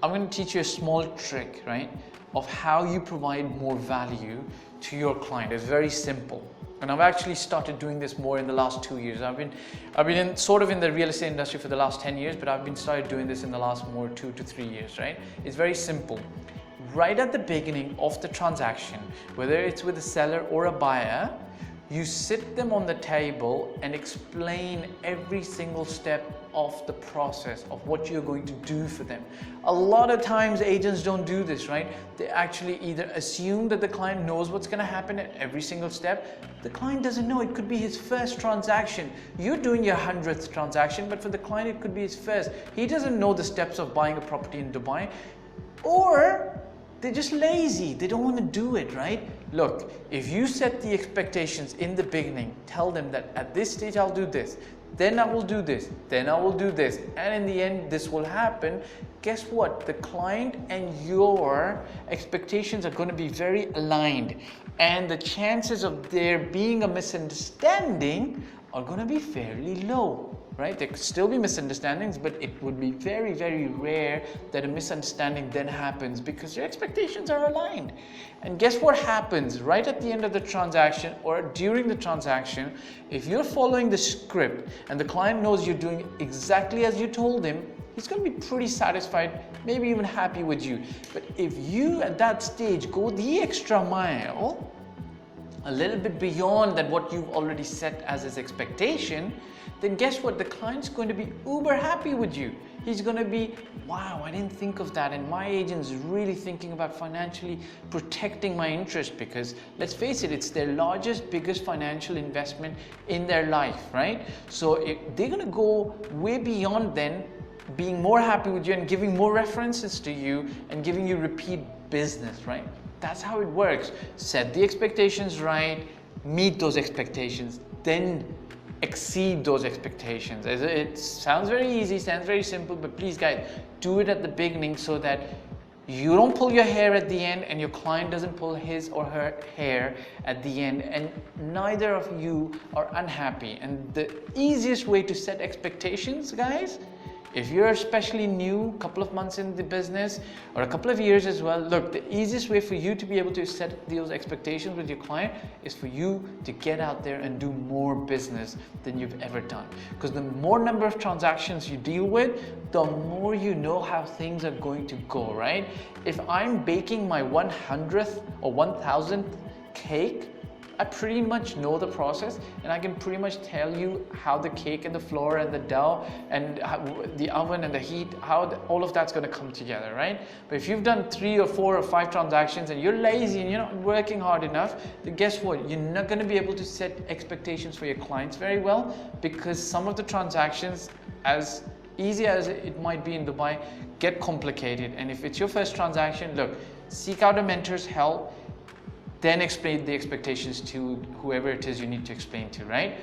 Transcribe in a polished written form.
I'm going to teach you a small trick, right, of how you provide more value to your client. It's very simple. And I've actually started doing this more in the last 2 years. I've been in the real estate industry for the last 10 years, but I've been started doing this in the last more 2 to 3 years, right? It's very simple. Right at the beginning of the transaction, whether it's with a seller or a buyer, you sit them on the table and explain every single step of the process of what you're going to do for them. A lot of times agents don't do this, right? They actually either assume that the client knows what's going to happen at every single step. The client doesn't know. It could be his first transaction. You're doing your 100th transaction, but for the client it could be his first. He doesn't know the steps of buying a property in Dubai, or they're just lazy. They don't want to do it, right? Look, if you set the expectations in the beginning, tell them that at this stage I'll do this, then I will do this, then I will do this, and in the end this will happen. Guess what? The client and your expectations are going to be very aligned, and the chances of there being a misunderstanding are going to be fairly low. Right? There could still be misunderstandings, but it would be very, very rare that a misunderstanding then happens because your expectations are aligned. And guess what happens right at the end of the transaction or during the transaction? If you're following the script and the client knows you're doing exactly as you told him, he's going to be pretty satisfied, maybe even happy with you. But if you at that stage go the extra mile, a little bit beyond that what you've already set as his expectation, then guess what? The client's going to be uber happy with you. He's going to be, wow, I didn't think of that, and my agent's really thinking about financially protecting my interest, because let's face it, it's their largest, biggest financial investment in their life, right? So they're going to go way beyond then being more happy with you and giving more references to you and giving you repeat business, right? That's how it works. Set the expectations right, meet those expectations, then exceed those expectations. It sounds very easy, sounds very simple, but please guys, do it at the beginning so that you don't pull your hair at the end and your client doesn't pull his or her hair at the end, and neither of you are unhappy. And the easiest way to set expectations, guys, if you're especially new, a couple of months in the business or a couple of years as well, look, the easiest way for you to be able to set those expectations with your client is for you to get out there and do more business than you've ever done. Because the more number of transactions you deal with, the more you know how things are going to go, right? If I'm baking my 100th or 1000th cake, I pretty much know the process, and I can pretty much tell you how the cake and the flour and the dough and the oven and the heat, how all of that's going to come together, right? But if you've done 3 or 4 or 5 transactions and you're lazy and you're not working hard enough, then guess what? You're not going to be able to set expectations for your clients very well, because some of the transactions, as easy as it might be in Dubai, get complicated. And if it's your first transaction, look, seek out a mentor's help. Then explain the expectations to whoever it is you need to explain to, right?